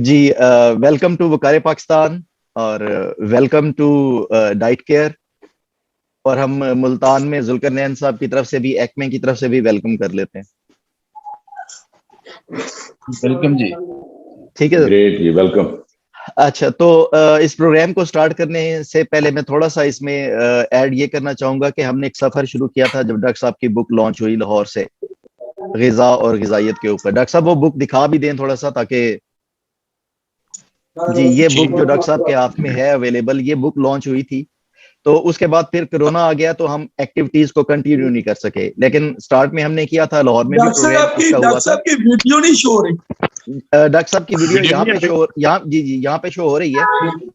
G welcome to وقار پاکستان اور welcome to diet care. اور ہم ملتان میں ذوالقرنین صاحب کی طرف سے بھی ایکمے کی طرف سے بھی ویلکم کر لیتے ہیں. ویلکم جی. ٹھیک ہے گریٹ جی, ویلکم. اچھا, تو اس پروگرام کو سٹارٹ کرنے سے پہلے میں تھوڑا سا اس میں ایڈ یہ کرنا چاہوں گا کہ ہم نے ایک سفر شروع کیا تھا جب ڈاکٹر صاحب کی بک لانچ ہوئی لاہور سے, غذا اور غذائیت کے اوپر. ڈاکٹر صاحب وہ بک دکھا بھی دیں تھوڑا سا تاکہ جی یہ بک جو ڈاکٹر صاحب کے ہاتھ میں ہے اویلیبل, یہ بک لانچ ہوئی تھی. تو اس کے بعد پھر کرونا آ گیا تو ہم ایکٹیویٹیز کو کنٹینیو نہیں کر سکے, لیکن سٹارٹ میں ہم نے کیا تھا لاہور میں بھی پروگرام اس کا ہوا تھا. ڈاکٹر صاحب کی ویڈیو نہیں شو ہو رہی. ڈاکٹر صاحب کی ویڈیو یہاں پہ شو, یہاں جی یہاں پہ شو ہو رہی ہے.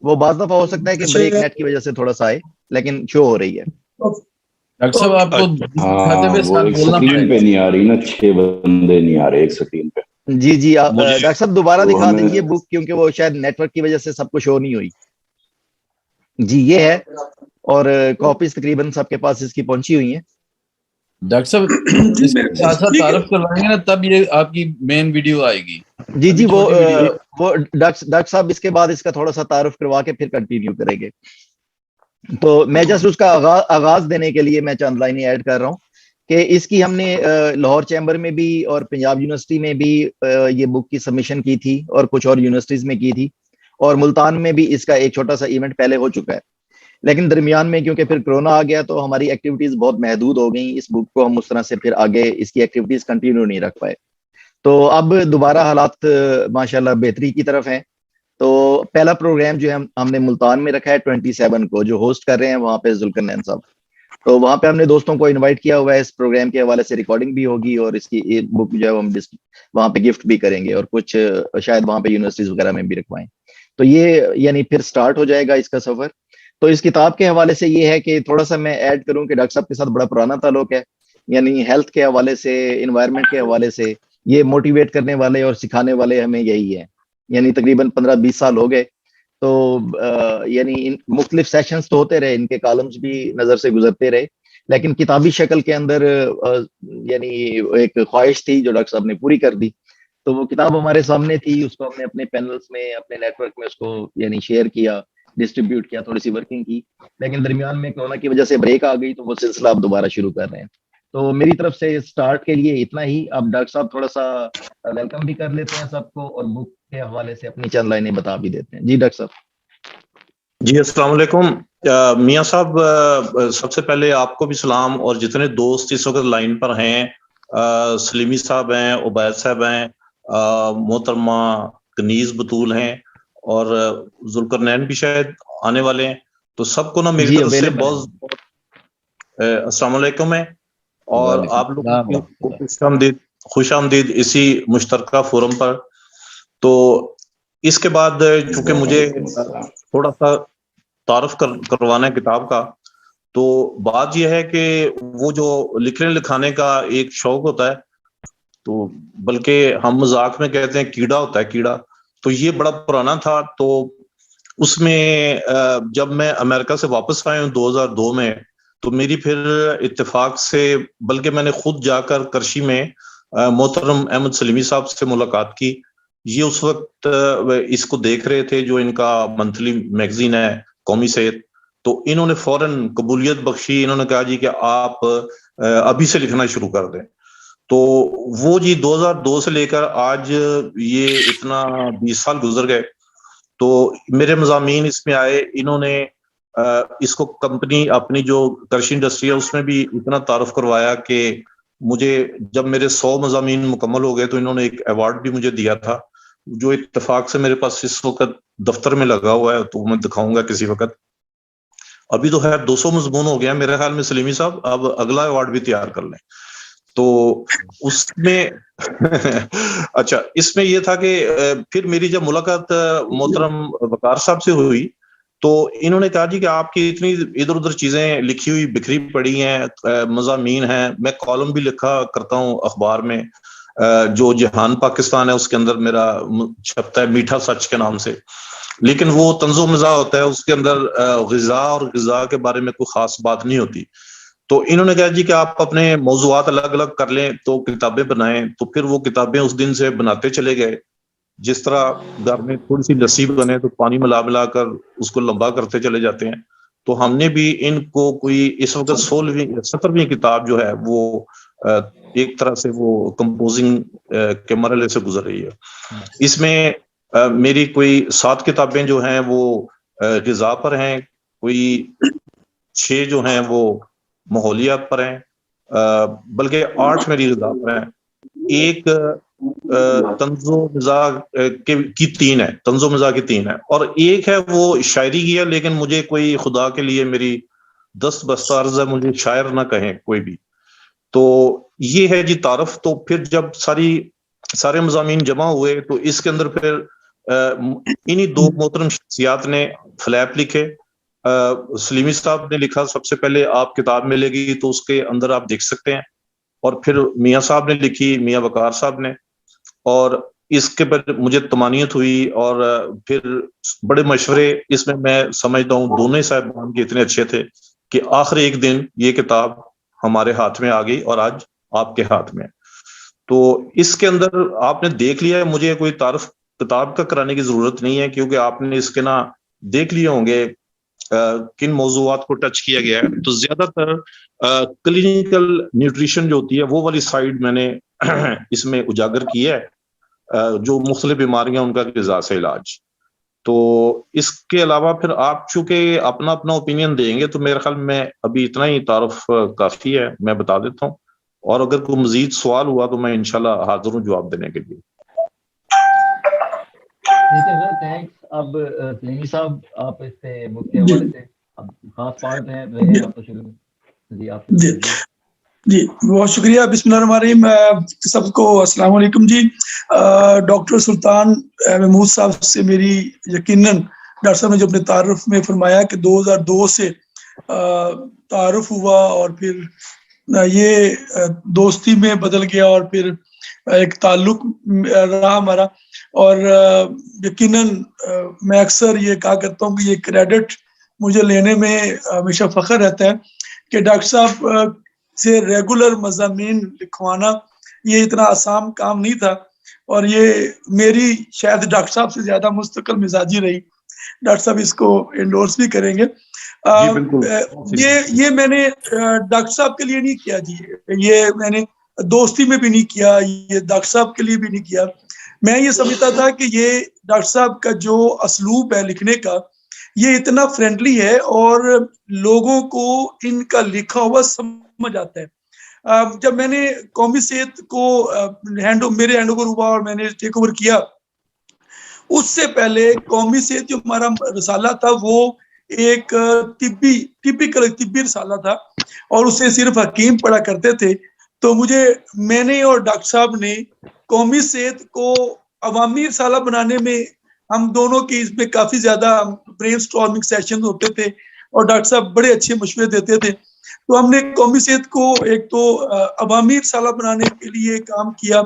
وہ بعض دفعہ ہو سکتا ہے کہ بریک نیٹ کی وجہ سے تھوڑا سا آئے, لیکن شو ہو رہی ہے. ڈاکٹر صاحب آپ کو ہاں وہ ایک سکرین پہ نہیں آ رہی نا, 6 بندے نہیں آ رہے ایک سکرین پہ. جی ڈاکٹر صاحب دوبارہ دکھا دیں یہ بک, کیونکہ وہ شاید نیٹ ورک کی وجہ سے سب کو شو نہیں ہوئی. جی یہ ہے, اور کاپیز تقریباً سب کے پاس اس کی پہنچی ہوئی ہیں. ڈاکٹر صاحب اس کے ساتھ ساتھ تعارف کروائیں گے نا, تب یہ آپ کی مین ویڈیو آئے گی. جی وہ ڈاکٹر صاحب اس کے بعد اس کا تھوڑا سا تعارف کروا کے پھر کنٹینیو کریں گے. تو میں جسٹ اس کا آغاز دینے کے لیے میں چند لائنیں ایڈ کر رہا ہوں کہ اس کی ہم نے لاہور چیمبر میں بھی اور پنجاب یونیورسٹی میں بھی یہ بک کی سبمیشن کی تھی, اور کچھ اور یونیورسٹیز میں کی تھی, اور ملتان میں بھی اس کا ایک چھوٹا سا ایونٹ پہلے ہو چکا ہے. لیکن درمیان میں کیونکہ پھر کرونا آ گیا تو ہماری ایکٹیویٹیز بہت محدود ہو گئیں, اس بک کو ہم اس طرح سے پھر آگے اس کی ایکٹیویٹیز کنٹینیو نہیں رکھ پائے. تو اب دوبارہ حالات ماشاءاللہ بہتری کی طرف ہیں. تو پہلا پروگرام جو ہے ہم نے ملتان میں رکھا ہے 27 کو, جو ہوسٹ کر رہے ہیں وہاں پہ ذوالقرنین صاحب. تو وہاں پہ ہم نے دوستوں کو انوائٹ کیا ہوا ہے, اس پروگرام کے حوالے سے ریکارڈنگ بھی ہوگی, اور اس کی بک جو ہے ہم وہاں پہ گفٹ بھی کریں گے, اور کچھ شاید وہاں پہ یونیورسٹیز وغیرہ میں بھی رکھوائیں. تو یہ یعنی پھر سٹارٹ ہو جائے گا اس کا سفر. تو اس کتاب کے حوالے سے یہ ہے کہ تھوڑا سا میں ایڈ کروں کہ ڈاکٹر صاحب کے ساتھ بڑا پرانا تعلق ہے, یعنی ہیلتھ کے حوالے سے, انوائرمنٹ کے حوالے سے یہ موٹیویٹ کرنے والے اور سکھانے والے ہمیں یہی ہیں. یعنی تقریباً 15-20 سال ہو گئے. تو یعنی مختلف سیشنز تو ہوتے رہے, ان کے کالمز بھی نظر سے گزرتے رہے, لیکن کتابی شکل کے اندر یعنی ایک خواہش تھی جو ڈاکٹر صاحب نے پوری کر دی. تو وہ کتاب ہمارے سامنے تھی, اس کو ہم نے اپنے پینلز میں, اپنے نیٹ ورک میں اس کو یعنی شیئر کیا, ڈسٹریبیوٹ کیا, تھوڑی سی ورکنگ کی. لیکن درمیان میں کورونا کی وجہ سے بریک آ گئی, تو وہ سلسلہ اب دوبارہ شروع کر رہے ہیں. تو میری طرف سے سٹارٹ کے لیے اتنا ہی. اب ڈاکٹر صاحب تھوڑا سا ویلکم بھی کر لیتے ہیں سب کو, اور بک کے حوالے سے اپنی چند لائنیں بتا بھی دیتے ہیں. جی ڈاکٹر صاحب. جی السلام علیکم میاں صاحب, سب سے پہلے آپ کو بھی سلام, اور جتنے دوست اس وقت لائن پر ہیں, سلیمی صاحب ہیں, عبید صاحب ہیں, محترمہ کنیز بطول ہیں, اور ذوالقرنین بھی شاید آنے والے ہیں. تو سب کو نا میری طرف سے بہت السلام علیکم ہے, اور آپ لوگوں کو خوش آمدید اسی مشترکہ فورم پر. تو اس کے بعد چونکہ مجھے تھوڑا سا تعارف کروانا ہے کتاب کا, تو بات یہ ہے کہ وہ جو لکھنے لکھانے کا ایک شوق ہوتا ہے, تو بلکہ ہم مذاق میں کہتے ہیں کیڑا ہوتا ہے, کیڑا. تو یہ بڑا پرانا تھا. تو اس میں جب میں امریکہ سے واپس آیا ہوں 2002 میں, تو میری پھر اتفاق سے, بلکہ میں نے خود جا کر کرشی میں محترم احمد سلیمی صاحب سے ملاقات کی. یہ اس وقت اس کو دیکھ رہے تھے, جو ان کا منتھلی میگزین ہے قومی صحت. تو انہوں نے فوراً قبولیت بخشی, انہوں نے کہا جی کہ آپ ابھی سے لکھنا شروع کر دیں. تو وہ جی 2002 سے لے کر آج یہ اتنا 20 سال گزر گئے. تو میرے مضامین اس میں آئے, انہوں نے اس کو کمپنی اپنی جو کرشی انڈسٹری ہے اس میں بھی اتنا تعارف کروایا کہ مجھے جب میرے 100 مضامین مکمل ہو گئے تو انہوں نے ایک ایوارڈ بھی مجھے دیا تھا, جو اتفاق سے میرے پاس اس وقت دفتر میں لگا ہوا ہے, تو میں دکھاؤں گا کسی وقت. ابھی تو خیر 200 مضمون ہو گیا میرے خیال میں سلیمی صاحب, اب اگلا ایوارڈ بھی تیار کر لیں. تو اس میں اچھا, اس میں یہ تھا کہ پھر میری جب ملاقات محترم وقار صاحب سے ہوئی, تو انہوں نے کہا جی کہ آپ کی اتنی ادھر ادھر چیزیں لکھی ہوئی بکھری پڑی ہیں, مضامین ہیں, میں کالم بھی لکھا کرتا ہوں اخبار میں, جو جہان پاکستان ہے اس کے اندر میرا چھپتا ہے میٹھا سچ کے نام سے, لیکن وہ طنز و مزاح ہوتا ہے, اس کے اندر غذا اور غذا کے بارے میں کوئی خاص بات نہیں ہوتی. تو انہوں نے کہا جی کہ آپ اپنے موضوعات الگ الگ کر لیں تو کتابیں بنائیں. تو پھر وہ کتابیں اس دن سے بناتے چلے گئے. جس طرح گھر میں تھوڑی سی لسی بنے تو پانی ملا ملا کر اس کو لمبا کرتے چلے جاتے ہیں، تو ہم نے بھی ان کو کوئی اس وقت 17ویں کتاب جو ہے وہ ایک طرح سے وہ کمپوزنگ کے مرحلے سے گزر رہی ہے. اس میں میری کوئی 7 کتابیں جو ہیں وہ غذا پر ہیں، کوئی 6 جو ہیں وہ ماحولیات پر ہیں، بلکہ 8 میری غذا پر ہیں. ایک طنز و مزاح کی 3 ہے، طنز و مزاح کی 3 ہے، اور ایک ہے وہ شاعری کی ہے، لیکن مجھے کوئی خدا کے لیے میری دست بستہ عرض ہے، مجھے شاعر نہ کہیں کوئی بھی. تو یہ ہے جی تعارف. تو پھر جب سارے مضامین جمع ہوئے تو اس کے اندر پھر انہی 2 محترم شخصیات نے فلیپ لکھے. سلیمی صاحب نے لکھا سب سے پہلے، آپ کتاب ملے گی تو اس کے اندر آپ دیکھ سکتے ہیں، اور پھر میاں صاحب نے لکھی، میاں وقار صاحب نے، اور اس کے پر مجھے طمانینت ہوئی، اور پھر بڑے مشورے اس میں سمجھتا ہوں دونوں صاحبان کے اتنے اچھے تھے کہ آخر ایک دن یہ کتاب ہمارے ہاتھ میں آ گئی اور آج آپ کے ہاتھ میں. تو اس کے اندر آپ نے دیکھ لیا ہے، مجھے کوئی تعارف کتاب کا کرانے کی ضرورت نہیں ہے، کیونکہ آپ نے اس کے نا دیکھ لیے ہوں گے کن موضوعات کو ٹچ کیا گیا ہے. تو زیادہ تر کلینیکل نیوٹریشن جو ہوتی ہے وہ والی سائیڈ میں نے اس میں اجاگر کی ہے، جو مختلف بیماریاں ان کا غذا سے علاج. تو اس کے علاوہ پھر آپ چونکہ اپنا اوپینین دیں گے تو میرے خیال میں ابھی اتنا ہی تعارف کافی ہے، میں بتا دیتا ہوں، اور اگر کوئی مزید سوال ہوا تو میں انشاءاللہ حاضر ہوں جواب دینے کے لیے. ٹھیک ہے سر، تھینکس. اب سلیمی صاحب آپ اس سے مفتی حوالے سے اب خاص پارٹ رہے آپ تو شروع. جی آپ جی بہت شکریہ. بسم اللہ الرحمن الرحیم. سب کو السلام علیکم. جی ڈاکٹر سلطان محمود صاحب سے میری یقیناً ڈاکٹر صاحب نے جو اپنے تعارف میں فرمایا کہ 2002 سے تعارف ہوا اور پھر یہ دوستی میں بدل گیا اور پھر ایک تعلق رہا ہمارا. اور یقیناً میں اکثر یہ کہا کرتا ہوں کہ یہ کریڈٹ مجھے لینے میں ہمیشہ فخر رہتا ہے کہ ڈاکٹر صاحب سے ریگولر مضامین لکھوانا یہ اتنا آسان کام نہیں تھا، اور یہ میری شاید ڈاکٹر صاحب سے زیادہ مستقل مزاجی رہی. ڈاکٹر صاحب اس کو انڈورس بھی کریں گے. یہ میں نے ڈاکٹر صاحب کے لیے نہیں کیا جی، یہ میں نے دوستی میں بھی نہیں کیا، یہ ڈاکٹر صاحب کے لیے بھی نہیں کیا. میں یہ سمجھتا تھا کہ یہ ڈاکٹر صاحب کا جو اسلوب ہے لکھنے کا یہ اتنا فرینڈلی ہے اور لوگوں کو ان کا لکھا ہوا سمجھ آتا ہے. جب میں نے قومی صحت کو میرے ہینڈ اوور ہوا اور میں نے ٹیک اوور کیا، اس سے پہلے قومی صحت جو ہمارا رسالہ تھا وہ ایک طبی رسالہ تھا، اور اسے صرف حکیم پڑھا کرتے تھے. تو میں نے اور ڈاکٹر صاحب نے قومی صحت کو عوامی رسالہ بنانے میں ہم دونوں کی اس میں کافی زیادہ برین سٹارمنگ سیشن ہوتے تھے، اور ڈاکٹر صاحب بڑے اچھے مشورے دیتے تھے. تو ہم نے قومی صحت کو ایک تو عوامی رسالہ بنانے کے لیے کام کیا،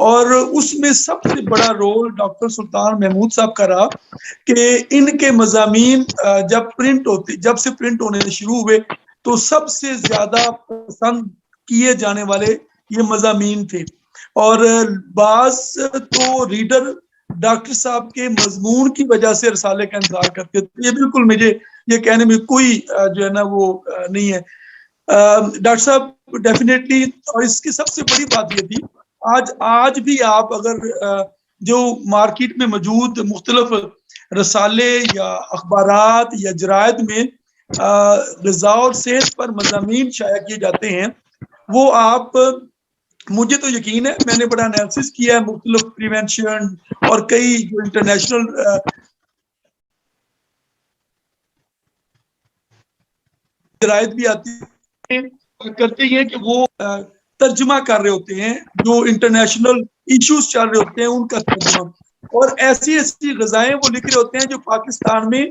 اور اس میں سب سے بڑا رول ڈاکٹر سلطان محمود صاحب کا رہا کہ ان کے مضامین جب سے پرنٹ ہونے شروع ہوئے تو سب سے زیادہ پسند کیے جانے والے یہ مضامین تھے. اور بعض تو ریڈر ڈاکٹر صاحب کے مضمون کی وجہ سے رسالے کا انتظار کرتے تھے. یہ بالکل مجھے یہ کہنے میں کوئی جو ہے نا وہ نہیں ہے. ڈاکٹر صاحب ڈیفینیٹلی، اور اس کی سب سے بڑی بات یہ تھی، آج بھی آپ اگر جو مارکیٹ میں موجود مختلف رسالے یا اخبارات یا جرائد میں غذا اور صحت پر مضامین شائع کیے جاتے ہیں، وہ آپ مجھے تو یقین ہے، میں نے بڑا انالیسس کیا ہے مختلف پریونشن اور کئی جو انٹرنیشنل جرائد بھی آتی کرتے ہیں کہ وہ ترجمہ کر رہے ہوتے ہیں جو انٹرنیشنل ایشوز چل رہے ہوتے ہیں ان کا ترجمہ، اور ایسی غذائیں وہ لکھ رہے ہوتے ہیں جو پاکستان میں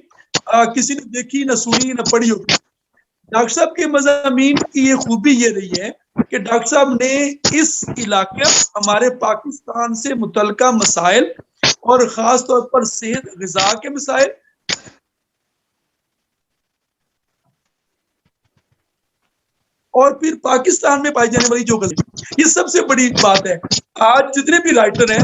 کسی نے دیکھی نہ سنی نہ پڑھی ہوتی. ڈاکٹر صاحب کے مضامین کی یہ خوبی یہ رہی ہے کہ ڈاکٹر صاحب نے اس علاقے ہمارے پاکستان سے متعلقہ مسائل اور خاص طور پر صحت غذا کے مسائل اور پھر پاکستان میں پائی جانے والی جو غذا، یہ سب سے بڑی بات ہے. آج جتنے بھی رائٹر ہیں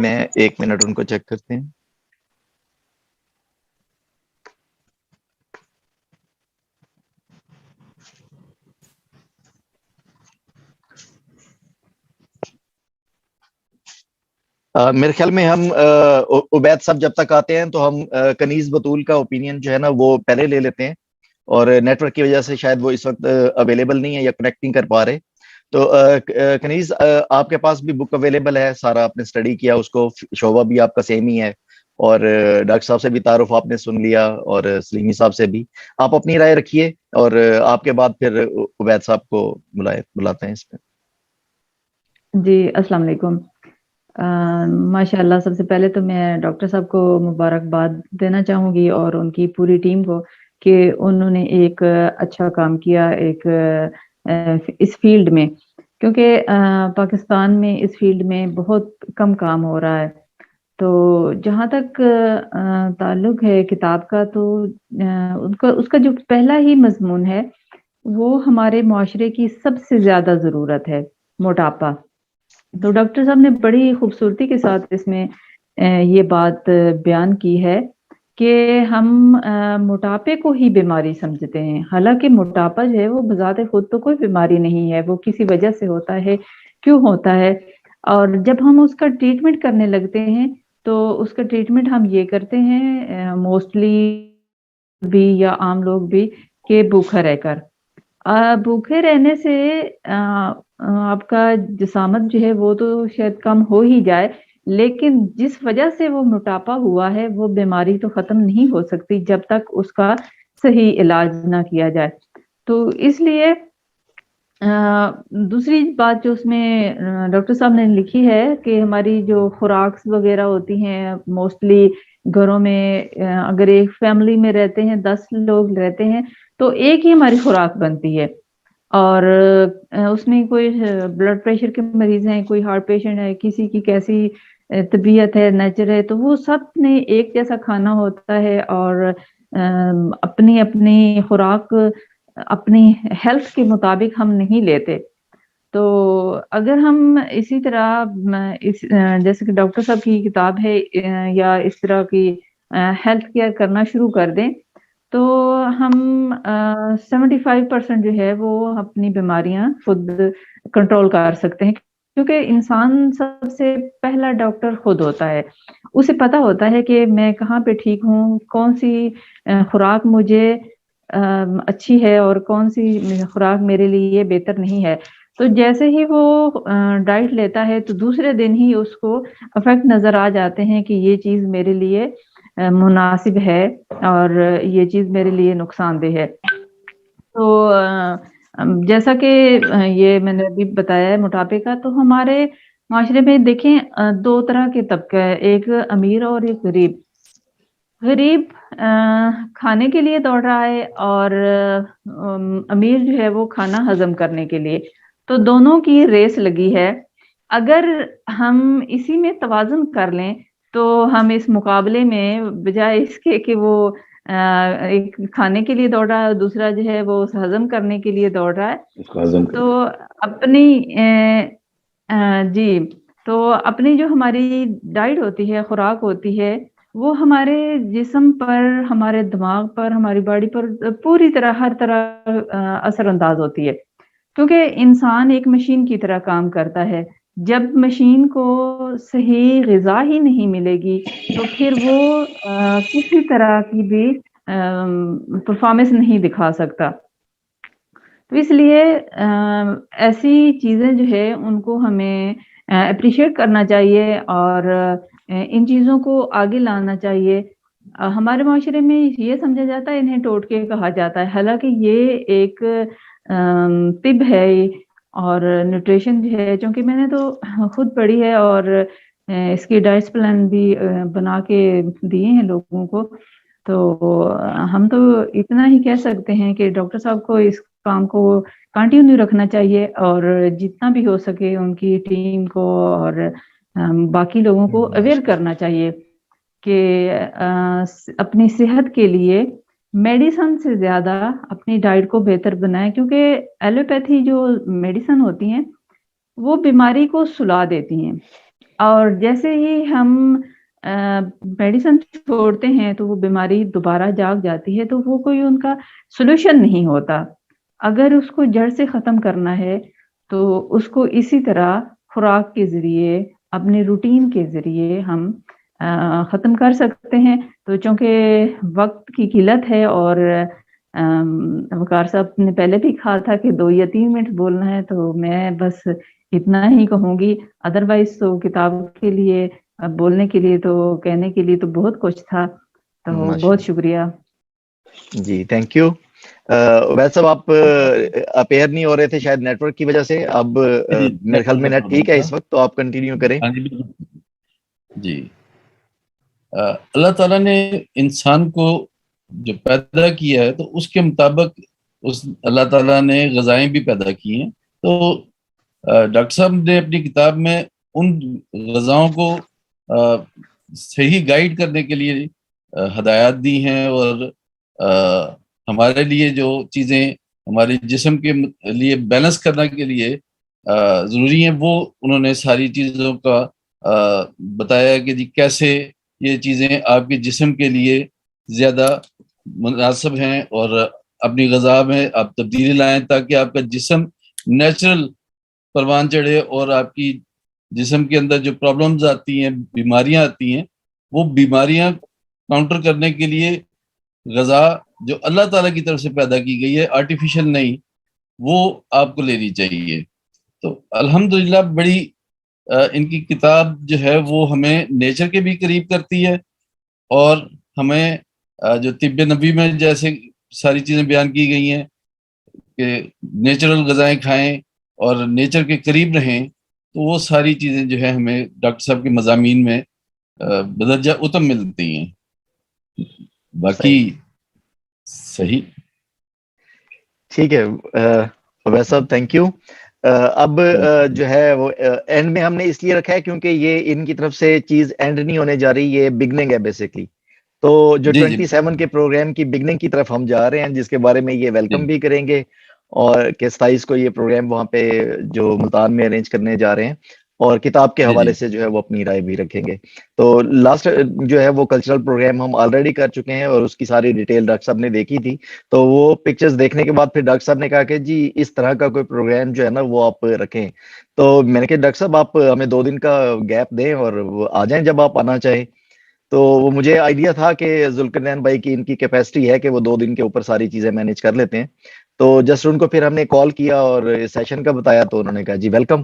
میں 1 منٹ ان کو چیک کرتے ہیں. میرے خیال میں ہم عبید صاحب جب تک آتے ہیں تو ہم کنیز بطول کا اوپینین جو ہے نا وہ پہلے لے لیتے ہیں, اور نیٹ ورک کی وجہ سے شاید وہ اس وقت اویلیبل نہیں ہے یا کنیکٹ نہیں کر پا رہے. تو کنیز آپ کے پاس بھی بک اویلیبل ہے, سارا آپ نے اسٹڈی کیا اس کو, شعبہ بھی آپ کا سیم ہی ہے, اور ڈاکٹر صاحب سے بھی تعارف آپ نے سن لیا, اور سلیمی صاحب سے بھی. آپ اپنی رائے رکھیے اور آپ کے بعد پھر عبید صاحب کو بلاتے ہیں اس پہ. جی السلام علیکم. ماشاء اللہ, سب سے پہلے تو میں ڈاکٹر صاحب کو مبارکباد دینا چاہوں گی اور ان کی پوری ٹیم کو کہ انہوں نے ایک اچھا کام کیا ایک اس فیلڈ میں, کیونکہ پاکستان میں اس فیلڈ میں بہت کم کام ہو رہا ہے. تو جہاں تک تعلق ہے کتاب کا, تو اس کا جو پہلا ہی مضمون ہے وہ ہمارے معاشرے کی سب سے زیادہ ضرورت ہے, موٹاپا. تو ڈاکٹر صاحب نے بڑی خوبصورتی کے ساتھ اس میں یہ بات بیان کی ہے کہ ہم موٹاپے کو ہی بیماری سمجھتے ہیں, حالانکہ موٹاپا جو ہے وہ بذات خود تو کوئی بیماری نہیں ہے, وہ کسی وجہ سے ہوتا ہے, کیوں ہوتا ہے. اور جب ہم اس کا ٹریٹمنٹ کرنے لگتے ہیں تو اس کا ٹریٹمنٹ ہم یہ کرتے ہیں موسٹلی بھی یا عام لوگ بھی کہ بھوکا رہ کر. بھوکے رہنے سے آپ کا جسامت جو ہے وہ تو شاید کم ہو ہی جائے, لیکن جس وجہ سے وہ موٹاپا ہوا ہے وہ بیماری تو ختم نہیں ہو سکتی جب تک اس کا صحیح علاج نہ کیا جائے. تو اس لیے دوسری بات جو اس میں ڈاکٹر صاحب نے لکھی ہے کہ ہماری جو خوراک وغیرہ ہوتی ہیں, موسٹلی گھروں میں اگر ایک فیملی میں رہتے ہیں 10 لوگ رہتے ہیں تو ایک ہی ہماری خوراک بنتی ہے, اور اس میں کوئی بلڈ پریشر کے مریض ہیں, کوئی ہارٹ پیشنٹ ہے, کسی کی کیسی طبیعت ہے, نیچر ہے, تو وہ سب نے ایک جیسا کھانا ہوتا ہے اور اپنی اپنی خوراک اپنی ہیلتھ کے مطابق ہم نہیں لیتے. تو اگر ہم اسی طرح جیسے کہ ڈاکٹر صاحب کی کتاب ہے یا اس طرح کی ہیلتھ کیئر کرنا شروع کر دیں تو ہم 75% جو ہے وہ اپنی بیماریاں خود کنٹرول کر سکتے ہیں, کیونکہ انسان سب سے پہلا ڈاکٹر خود ہوتا ہے. اسے پتا ہوتا ہے کہ میں کہاں پہ ٹھیک ہوں, کون سی خوراک مجھے اچھی ہے اور کون سی خوراک میرے لیے بہتر نہیں ہے. تو جیسے ہی وہ ڈائٹ لیتا ہے تو دوسرے دن ہی اس کو افیکٹ نظر آ جاتے ہیں کہ یہ چیز میرے لیے مناسب ہے اور یہ چیز میرے لیے نقصان دہ ہے. تو جیسا کہ یہ میں نے ابھی بتایا ہے موٹاپے کا, تو ہمارے معاشرے میں دیکھیں 2 طرح کے طبقے ہیں, ایک امیر اور ایک غریب. غریب کھانے کے لیے دوڑ رہا ہے اور امیر جو ہے وہ کھانا ہضم کرنے کے لیے. تو دونوں کی ریس لگی ہے. اگر ہم اسی میں توازن کر لیں تو ہم اس مقابلے میں بجائے اس کے کہ وہ ایک کھانے کے لیے دوڑ رہا ہے, دوسرا جو ہے وہ ہضم کرنے کے لیے دوڑ رہا ہے, تو اپنی جی تو اپنی جو ہماری ڈائٹ ہوتی ہے, خوراک ہوتی ہے, وہ ہمارے جسم پر, ہمارے دماغ پر, ہماری باڈی پر پوری طرح ہر طرح اثر انداز ہوتی ہے. کیونکہ انسان ایک مشین کی طرح کام کرتا ہے. جب مشین کو صحیح غذا ہی نہیں ملے گی تو پھر وہ کسی طرح کی بھی پرفارمنس نہیں دکھا سکتا. تو اس لیے ایسی چیزیں جو ہے ان کو ہمیں اپریشیٹ کرنا چاہیے اور ان چیزوں کو آگے لانا چاہیے. ہمارے معاشرے میں یہ سمجھا جاتا ہے انہیں ٹوٹکے کہا جاتا ہے, حالانکہ یہ ایک طب ہے اور نیوٹریشن بھی ہے, چونکہ میں نے تو خود پڑھی ہے اور اس کی ڈائٹ پلان بھی بنا کے دیے ہیں لوگوں کو. تو ہم تو اتنا ہی کہہ سکتے ہیں کہ ڈاکٹر صاحب کو اس کام کو کنٹینیو رکھنا چاہیے اور جتنا بھی ہو سکے ان کی ٹیم کو اور باقی لوگوں کو اویئر کرنا چاہیے کہ اپنی صحت کے لیے میڈیسن سے زیادہ اپنی ڈائٹ کو بہتر بنائیں, کیونکہ ایلوپیتھی جو میڈیسن ہوتی ہیں وہ بیماری کو سلا دیتی ہیں. اور جیسے ہی ہم میڈیسن چھوڑتے ہیں تو وہ بیماری دوبارہ جاگ جاتی ہے، تو وہ کوئی ان کا سولوشن نہیں ہوتا. اگر اس کو جڑ سے ختم کرنا ہے تو اس کو اسی طرح خوراک کے ذریعے، اپنے روٹین کے ذریعے ہم ختم کر سکتے ہیں. تو چونکہ وقت کی قلت ہے اور وقار صاحب نے پہلے بھی کہا تھا کہ 2 یا 3 منٹ بولنا ہے، تو میں بس اتنا ہی کہوں گی. ادروائز تو کتاب کے لیے، بولنے کے لیے، تو کہنے کے لیے تو بہت کچھ تھا. تو بہت شکریہ. جی تھینک یو. ویسے آپ اپیئر نہیں ہو رہے تھے شاید نیٹ ورک کی وجہ سے. اب میرے خیال میں نیٹ ٹھیک ہے اس وقت، تو آپ کنٹینیو کریں. جی اللہ تعالیٰ نے انسان کو جو پیدا کیا ہے تو اس کے مطابق اس اللہ تعالیٰ نے غذائیں بھی پیدا کی ہیں. تو ڈاکٹر صاحب نے اپنی کتاب میں ان غذاؤں کو صحیح گائیڈ کرنے کے لیے ہدایات دی ہیں، اور ہمارے لیے جو چیزیں ہمارے جسم کے لیے بیلنس کرنے کے لیے ضروری ہیں، وہ انہوں نے ساری چیزوں کا بتایا کہ جی کیسے یہ چیزیں آپ کے جسم کے لیے زیادہ مناسب ہیں، اور اپنی غذا میں آپ تبدیلی لائیں تاکہ آپ کا جسم نیچرل پروان چڑھے، اور آپ کی جسم کے اندر جو پرابلمز آتی ہیں، بیماریاں آتی ہیں، وہ بیماریاں کاؤنٹر کرنے کے لیے غذا جو اللہ تعالیٰ کی طرف سے پیدا کی گئی ہے، آرٹیفیشل نہیں، وہ آپ کو لینی چاہیے. تو الحمدللہ بڑی ان کی کتاب جو ہے وہ ہمیں نیچر کے بھی قریب کرتی ہے، اور ہمیں جو طب نبی میں جیسے ساری چیزیں بیان کی گئی ہیں کہ نیچرل غذائیں کھائیں اور نیچر کے قریب رہیں، تو وہ ساری چیزیں جو ہے ہمیں ڈاکٹر صاحب کے مضامین میں بدرجہ اتم ملتی ہیں. باقی صحیح ٹھیک ہے. ویسا تھینک یو. اب جو ہے وہ اینڈ میں ہم نے اس لیے رکھا ہے کیونکہ یہ ان کی طرف سے چیز اینڈ نہیں ہونے جا رہی، یہ بگننگ ہے بیسکلی. تو جو 27 کے پروگرام کی بگننگ کی طرف ہم جا رہے ہیں، جس کے بارے میں یہ ویلکم بھی کریں گے، اور کہ 27 کو یہ پروگرام وہاں پہ جو ملتان میں ارینج کرنے جا رہے ہیں، اور کتاب کے حوالے سے جو ہے وہ اپنی رائے بھی رکھیں گے. تو لاسٹ جو ہے وہ کلچرل پروگرام ہم آلریڈی کر چکے ہیں، اور اس کی ساری ڈیٹیل ڈاکٹر صاحب نے دیکھی تھی. تو وہ پکچرز دیکھنے کے بعد پھر ڈاکٹر صاحب نے کہا کہ جی اس طرح کا کوئی پروگرام جو ہے نا وہ آپ رکھیں. تو میں نے کہا ڈاکٹر صاحب آپ ہمیں 2 دن کا گیپ دیں اور وہ آ جائیں جب آپ آنا چاہیں. تو وہ مجھے آئیڈیا تھا کہ ذوالقرنین بھائی کی ان کی کیپیسٹی ہے کہ وہ 2 دن کے اوپر ساری چیزیں مینیج کر لیتے ہیں. تو جسٹ ان کو پھر ہم نے کال کیا اور سیشن کا بتایا، تو انہوں نے کہا جی ویلکم.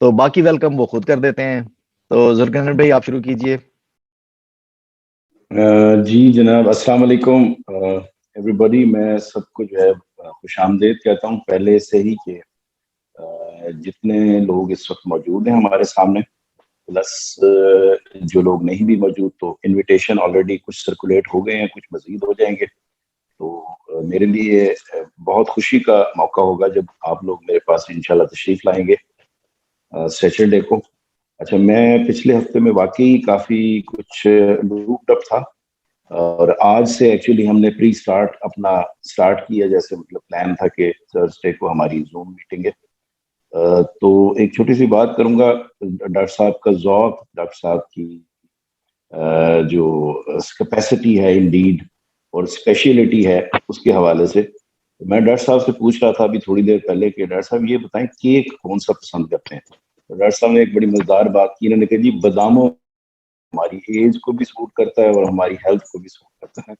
تو باقی ویلکم وہ خود کر دیتے ہیں. تو ذوالقرنین بھائی آپ شروع کیجئے. جی جناب، السلام علیکم ایوری باڈی. میں سب کو جو ہے خوش آمدید کہتا ہوں پہلے سے ہی، کہ جتنے لوگ اس وقت موجود ہیں ہمارے سامنے، پلس جو لوگ نہیں بھی موجود، تو انویٹیشن آلریڈی کچھ سرکولیٹ ہو گئے ہیں، کچھ مزید ہو جائیں گے. تو میرے لیے بہت خوشی کا موقع ہوگا جب آپ لوگ میرے پاس انشاءاللہ تشریف لائیں گے سیٹرڈے کو. اچھا، میں پچھلے ہفتے میں واقعی کافی کچھ لوپڈ اپ تھا، اور آج سے ایکچولی ہم نے پری اسٹارٹ اپنا اسٹارٹ کیا، جیسے مطلب پلان تھا کہ تھرسڈے کو ہماری زوم میٹنگ ہے. تو ایک چھوٹی سی بات کروں گا. ڈاکٹر صاحب کا ذوق، ڈاکٹر صاحب کی جو کیپیسٹی ہے انڈیڈ اور اسپیشلٹی ہے، اس کے حوالے سے میں ڈاکٹر صاحب سے پوچھ رہا تھا ابھی تھوڑی دیر پہلے کہ ڈاکٹر صاحب یہ بتائیں کیک کون سا پسند کرتے ہیں. ڈاکٹر صاحب نے ایک بڑی مزیدار بات کی. انہوں نے کہا جی باداموں ہماری ایج کو بھی سوٹ کرتا ہے اور ہماری ہیلتھ کو بھی سوٹ کرتا ہے.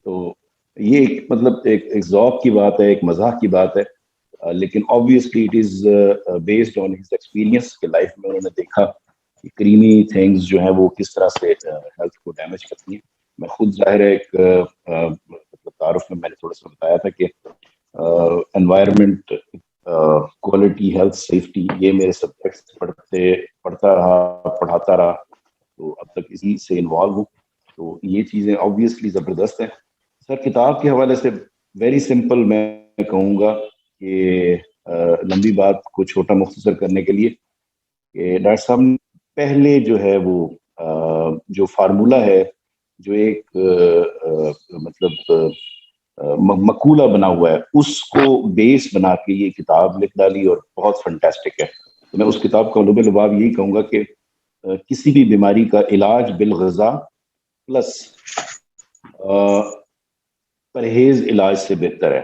تو یہ ایک مطلب ایک ذوق کی بات ہے، ایک مزاح کی بات ہے، لیکن obviously it is based on his experience کہ لائف میں انہوں نے دیکھا کہ کریمی تھنگز جو ہیں وہ کس طرح سے ہیلتھ کو ڈیمیج کرتی ہیں. میں خود ظاہر ہے ایک تعارف میں نے تھوڑا سا بتایا تھا کہ انوائرمنٹ، کوالٹی، ہیلتھ، سیفٹی، یہ میرے سبجیکٹس پڑھاتا رہا، تو اب تک اسی سے انوالو ہوں. تو یہ چیزیں obviously زبردست ہیں. سر کتاب کے حوالے سے ویری سمپل میں کہوں گا کہ لمبی بات کو چھوٹا مختصر کرنے کے لیے کہ ڈاکٹر صاحب نے پہلے جو ہے وہ جو فارمولہ ہے، جو ایک مطلب مقولہ بنا ہوا ہے، اس کو بیس بنا کے یہ کتاب لکھ ڈالی، اور بہت فنٹاسٹک ہے. تو میں اس کتاب کا لب لباب یہی کہوں گا کہ کسی بھی بیماری کا علاج بالغذا پلس پرہیز علاج سے بہتر ہے.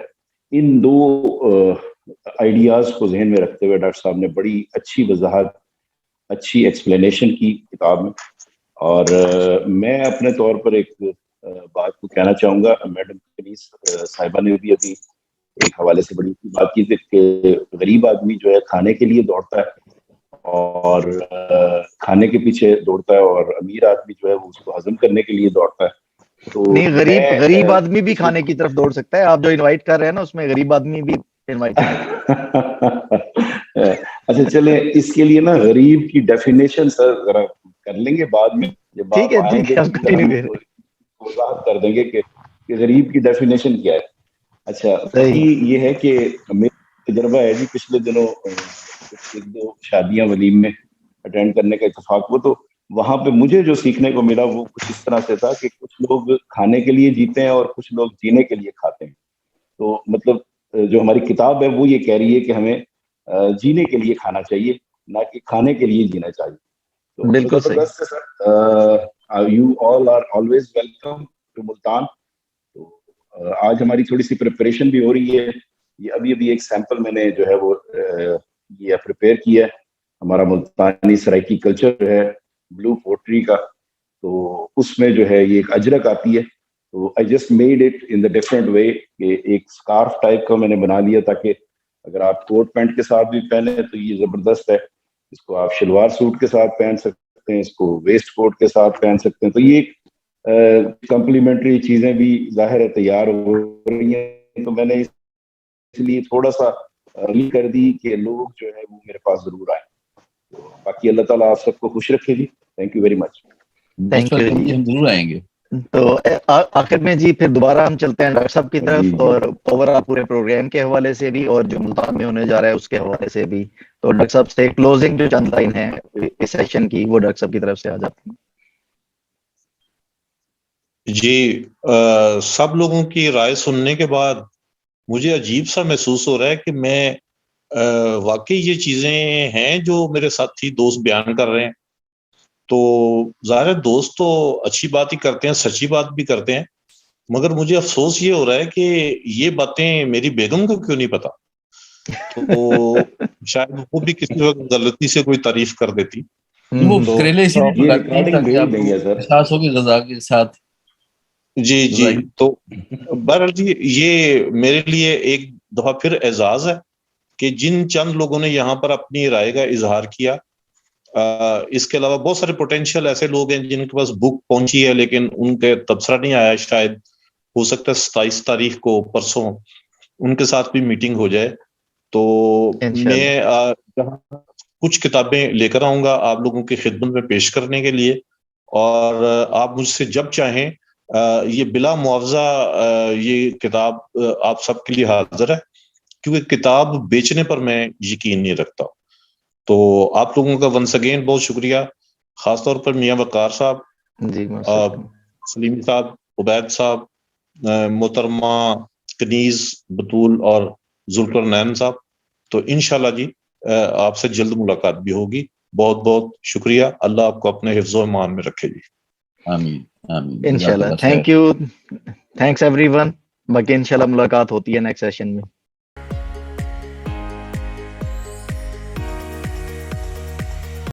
ان دو آئیڈیاز کو ذہن میں رکھتے ہوئے ڈاکٹر صاحب نے بڑی اچھی وضاحت, اچھی ایکسپلینیشن کی کتاب میں. اور میں اپنے طور پر ایک بات کو کہنا چاہوں گا, میڈم کنیز صاحبہ نے بھی ابھی ایک حوالے سے بڑی بات کی تھی کہ غریب آدمی جو ہے کھانے کے لیے دوڑتا ہے اور کھانے کے پیچھے دوڑتا ہے, اور امیر آدمی جو ہے وہ اس کو ہضم کرنے کے لیے دوڑتا ہے. تو نہیں, غریب آدمی بھی کھانے کی طرف دوڑ سکتا ہے. آپ جو انوائٹ کر رہے ہیں نا اس میں غریب آدمی بھی انوائٹ اچھا چلیں, اس کے لیے نا غریب کی ڈیفینیشن سر ذرا کر لیں گے بعد میں, جب آپ آئیں گے وضاحت کر دیں گے کہ غریب کی ڈیفینیشن کیا ہے. اچھا, یہ ہے کہ میرا تجربہ ہے جی, پچھلے دنوں ایک دو شادیاں ولیم میں اٹینڈ کرنے کا اتفاق ہوا, تو وہاں پہ مجھے جو سیکھنے کو ملا وہ کچھ اس طرح سے تھا کہ کچھ لوگ کھانے کے لیے جیتے ہیں اور کچھ لوگ جینے کے لیے کھاتے ہیں. تو مطلب جو ہماری کتاب ہے وہ یہ کہہ رہی ہے کہ ہمیں جینے کے لیے کھانا چاہیے, نہ کہ کھانے کے لیے جینا چاہیے. تو بالکل زبردست ہے sir. You all are always welcome to Multan. تو آج ہماری تھوڑی سی پریپریشن بھی ہو رہی ہے. یہ ابھی ایک سیمپل میں نے جو ہے وہ یہ پریپیئر کیا ہے, ہمارا ملتانی سرائکی کلچر جو ہے بلو پوٹری کا. تو اس میں جو ہے یہ ایک اجرک آتی ہے, تو I just made it in the different way کہ ایک اسکارف ٹائپ کا میں نے بنا لیا تاکہ اگر آپ کوٹ پینٹ کے ساتھ بھی پہنے تو یہ زبردست ہے. اس کو آپ شلوار سوٹ کے ساتھ پہن سکتے ہیں, اس کو ویسٹ کوٹ کے ساتھ پہن سکتے ہیں. تو یہ ایک کمپلیمنٹری چیزیں بھی ظاہر ہے تیار ہو رہی ہیں, تو میں نے اس لیے تھوڑا سا کر دی کہ لوگ جو ہے وہ میرے پاس ضرور آئیں. تو باقی اللہ تعالیٰ آپ سب کو خوش رکھے جی. Thank you very much. Thank you جی, ہم ضرور آئیں گے. تو آخر میں جی پھر دوبارہ ہم چلتے ہیں ڈاکٹر صاحب کی طرف, اور اوور آل پورے پروگرام کے حوالے سے بھی اور جو ملتان میں ہونے جا رہا ہے اس کے حوالے سے بھی. تو ڈاکٹر صاحب سے کلوزنگ جو چند لائن ہے اس سیشن کی وہ ڈاکٹر صاحب کی طرف سے آ جاتی ہیں. جی, سب لوگوں کی رائے سننے کے بعد مجھے عجیب سا محسوس ہو رہا ہے کہ میں واقعی یہ چیزیں ہیں جو میرے ساتھی دوست بیان کر رہے ہیں. تو ظاہر دوست تو اچھی بات ہی کرتے ہیں, سچی بات بھی کرتے ہیں, مگر مجھے افسوس یہ ہو رہا ہے کہ یہ باتیں میری بیگم کو کیوں نہیں پتا. تو شاید وہ بھی کسی وقت غلطی سے کوئی تعریف کر دیتی. وہ کریلے اسی لیے پکاتے ہیں تاکہ آپ کو احساس ہو کہ غذا کے ساتھ. جی تو بہرحال جی یہ میرے لیے ایک دفعہ پھر اعزاز ہے کہ جن چند لوگوں نے یہاں پر اپنی رائے کا اظہار کیا. اس کے علاوہ بہت سارے پوٹینشیل ایسے لوگ ہیں جن کے پاس بک پہنچی ہے لیکن ان کے تبصرہ نہیں آیا. شاید ہو سکتا ہے 27 تاریخ کو پرسوں ان کے ساتھ بھی میٹنگ ہو جائے. تو میں کچھ کتابیں لے کر آؤں گا آپ لوگوں کی خدمت میں پیش کرنے کے لیے, اور آپ مجھ سے جب چاہیں یہ بلا معاوضہ یہ کتاب آپ سب کے لیے حاضر ہے, کیونکہ کتاب بیچنے پر میں یقین نہیں رکھتا. تو آپ لوگوں کا ونس اگین بہت شکریہ, خاص طور پر میاں وقار صاحب, سلیمی صاحب, عبید صاحب, محترمہ کنیز, بطول اور ذوالقرنین صاحب. تو انشاءاللہ جی آپ سے جلد ملاقات بھی ہوگی. بہت بہت شکریہ. اللہ آپ کو اپنے حفظ و ایمان میں رکھے جی. آمین آمین. انشاءاللہ. Thank you, thanks every one. باقی انشاءاللہ ملاقات ہوتی ہے نیکسٹ سیشن میں.